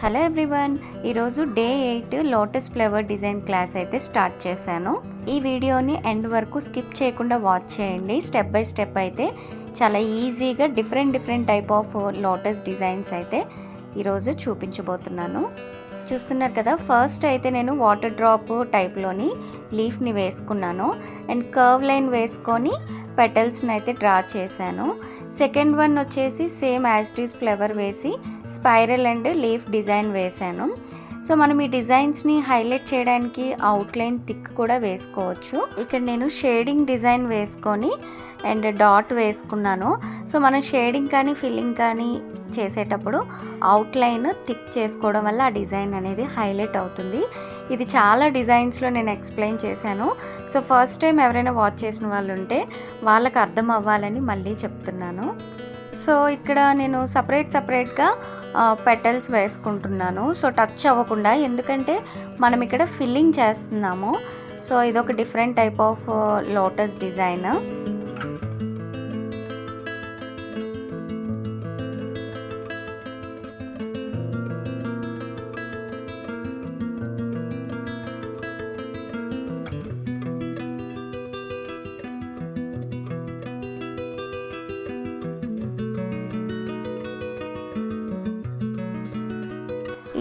Hello everyone, ఈరోజు day 8 lotus flower design class అయితే start చేశాను. ఈ వీడియోని ఎండ్ వరకు స్కిప్ చేయకుండా వాచ్ చేయండి. స్టెప్ బై స్టెప్ అయితే చాలా ఈజీగా different type of lotus designs అయితే ఈరోజు చూపించబోతున్నాను. చూస్తున్నారు కదా, ఫస్ట్ అయితే నేను వాటర్ డ్రాప్ టైప్లోని లీఫ్ని వేసుకున్నాను అండ్ కర్వ్ లైన్ వేసుకొని పెటల్స్ని అయితే డ్రా చేశాను. సెకండ్ వన్ వచ్చేసి same as it is flower వేసి స్పైరల్ అండ్ లీఫ్ డిజైన్ వేసాను. సో మనం ఈ డిజైన్స్ని హైలైట్ చేయడానికి అవుట్లైన్ థిక్ కూడా వేసుకోవచ్చు. ఇక్కడ నేను షేడింగ్ డిజైన్ వేసుకొని అండ్ డాట్ వేసుకున్నాను. సో మనం షేడింగ్ కానీ ఫిల్లింగ్ కానీ చేసేటప్పుడు అవుట్లైన్ థిక్ చేసుకోవడం వల్ల ఆ డిజైన్ అనేది హైలైట్ అవుతుంది. ఇది చాలా డిజైన్స్లో నేను ఎక్స్ప్లెయిన్ చేశాను. సో ఫస్ట్ టైం ఎవరైనా వాచ్ చేసిన వాళ్ళు ఉంటే వాళ్ళకి అర్థం అవ్వాలని మళ్ళీ చెప్తున్నాను. సో ఇక్కడ నేను సపరేట్గా పెటల్స్ వేసుకుంటున్నాను. సో టచ్ అవ్వకుండా, ఎందుకంటే మనం ఇక్కడ ఫిల్లింగ్ చేస్తున్నాము. సో ఇదొక different type of lotus design.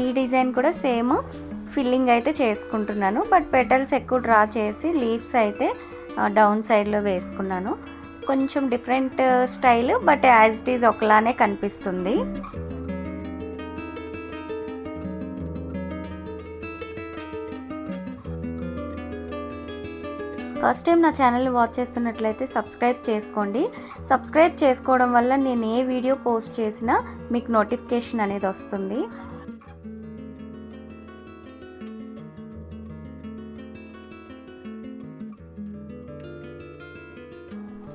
ఈ డిజైన్ కూడా సేమ్ ఫిల్లింగ్ అయితే చేసుకుంటున్నాను, బట్ పెటల్స్ ఎక్కువ డ్రా చేసి లీవ్స్ అయితే డౌన్ సైడ్లో వేసుకున్నాను. కొంచెం different style, but as it is ఒకలానే కనిపిస్తుంది. ఫస్ట్ టైం నా ఛానల్ని వాచ్ చేస్తున్నట్లయితే సబ్స్క్రైబ్ చేసుకోండి. సబ్స్క్రైబ్ చేసుకోవడం వల్ల నేను ఏ వీడియో పోస్ట్ చేసినా మీకు నోటిఫికేషన్ అనేది వస్తుంది.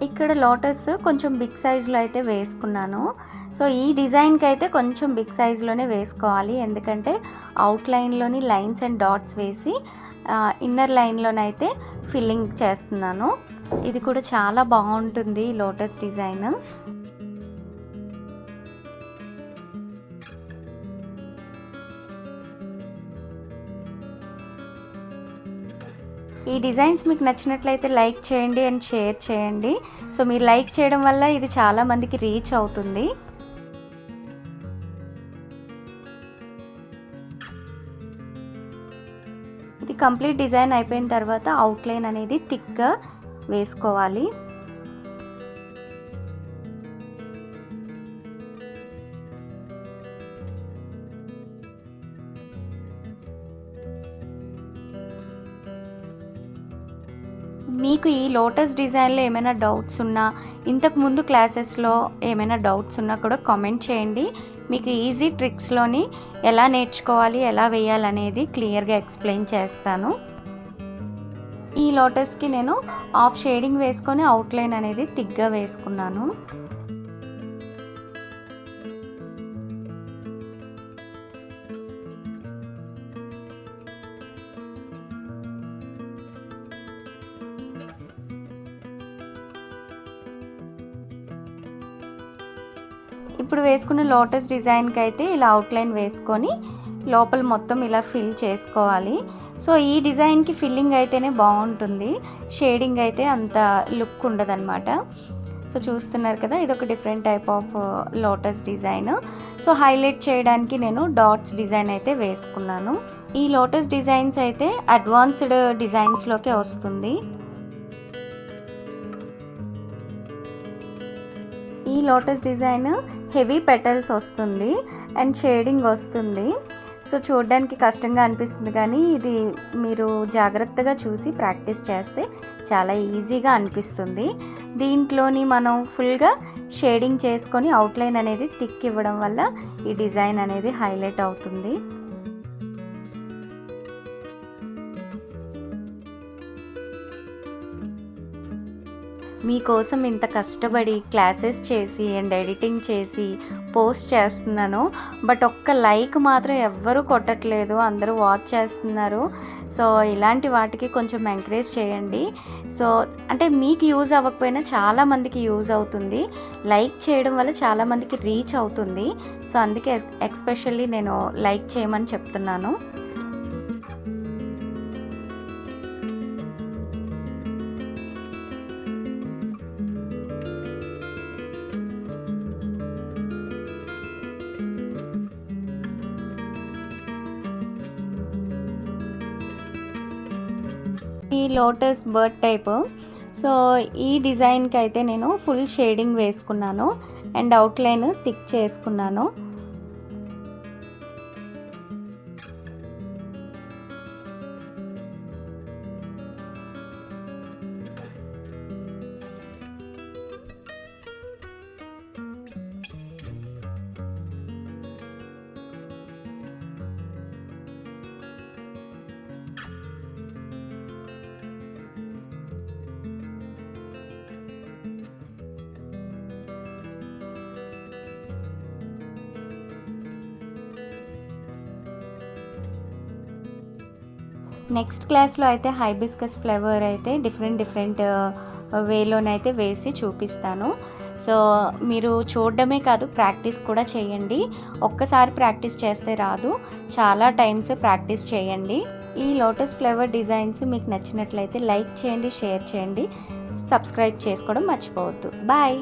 ఇక్కడ లోటస్ కొంచెం బిగ్ సైజులో అయితే వేసుకున్నాను. సో ఈ డిజైన్కి అయితే కొంచెం బిగ్ సైజులోనే వేసుకోవాలి, ఎందుకంటే అవుట్లైన్లోని లైన్స్ అండ్ డాట్స్ వేసి ఇన్నర్ లైన్లోనైతే ఫిల్లింగ్ చేస్తున్నాను. ఇది కూడా చాలా బాగుంటుంది లోటస్ డిజైన్. ఈ డిజైన్స్ మీకు నచ్చినట్లయితే లైక్ చేయండి అండ్ షేర్ చేయండి. సో మీరు లైక్ చేయడం వల్ల ఇది చాలా మందికి రీచ్ అవుతుంది. ఇది కంప్లీట్ డిజైన్ అయిపోయిన తర్వాత అవుట్లైన్ అనేది థిక్గా వేసుకోవాలి. మీకు ఈ లోటస్ డిజైన్లో ఏమైనా డౌట్స్ ఉన్నా, ఇంతకుముందు క్లాసెస్లో ఏమైనా డౌట్స్ ఉన్నా కూడా కామెంట్ చేయండి. మీకు ఈజీ ట్రిక్స్లోని ఎలా నేర్చుకోవాలి, ఎలా వేయాలనేది క్లియర్గా ఎక్స్ప్లెయిన్ చేస్తాను. ఈ లోటస్కి నేను హాఫ్ షేడింగ్ వేసుకొని అవుట్లైన్ అనేది థిక్గా వేసుకున్నాను. ఇప్పుడు వేసుకున్న లోటస్ డిజైన్కి అయితే ఇలా అవుట్లైన్ వేసుకొని లోపల మొత్తం ఇలా ఫిల్ చేసుకోవాలి. సో ఈ డిజైన్కి ఫిల్లింగ్ అయితేనే బాగుంటుంది, షేడింగ్ అయితే అంత లుక్ ఉండదన్నమాట. సో చూస్తున్నారు కదా, ఇది ఒక different type of lotus design. So highlight చేయడానికి నేను డాట్స్ డిజైన్ అయితే వేసుకున్నాను. ఈ లోటస్ డిజైన్స్ అయితే అడ్వాన్స్డ్ డిజైన్స్లోకే వస్తుంది. ఈ లోటస్ డిజైన్ హెవీ పెటల్స్ వస్తుంది అండ్ షేడింగ్ వస్తుంది. సో చూడడానికి కష్టంగా అనిపిస్తుంది, కానీ ఇది మీరు జాగ్రత్తగా చూసి ప్రాక్టీస్ చేస్తే చాలా ఈజీగా అనిపిస్తుంది. దీంట్లోని మనం ఫుల్గా షేడింగ్ చేసుకొని అవుట్లైన్ అనేది థిక్ ఇవ్వడం వల్ల ఈ డిజైన్ అనేది హైలైట్ అవుతుంది. మీకోసం ఇంత కష్టపడి క్లాసెస్ చేసి అండ్ ఎడిటింగ్ చేసి పోస్ట్ చేస్తున్నాను, బట్ ఒక్క లైక్ మాత్రం ఎవ్వరూ కొట్టట్లేదు, అందరూ వాచ్ చేస్తున్నారు. సో ఇలాంటి వాటికి కొంచెం ఎంకరేజ్ చేయండి. సో అంటే మీకు యూజ్ అవ్వకపోయినా చాలామందికి యూజ్ అవుతుంది. లైక్ చేయడం వల్ల చాలామందికి రీచ్ అవుతుంది. సో అందుకే ఎక్స్పెషల్లీ నేను లైక్ చేయమని చెప్తున్నాను. ఈ లోటస్ బర్డ్ టైప్. సో ఈ డిజైన్కి అయితే నేను ఫుల్ షేడింగ్ వేసుకున్నాను అండ్ అవుట్లైన్ థిక్ చేసుకున్నాను. నెక్స్ట్ క్లాస్లో అయితే హైబిస్కస్ ఫ్లవర్ అయితే డిఫరెంట్ వేలోనైతే వేసి చూపిస్తాను. సో మీరు చూడడమే కాదు ప్రాక్టీస్ కూడా చేయండి. ఒక్కసారి ప్రాక్టీస్ చేస్తే రాదు, చాలా టైమ్స్ ప్రాక్టీస్ చేయండి. ఈ లోటస్ ఫ్లవర్ డిజైన్స్ మీకు నచ్చినట్లయితే లైక్ చేయండి, షేర్ చేయండి, సబ్స్క్రైబ్ చేసుకోవడం మర్చిపోవద్దు. బాయ్.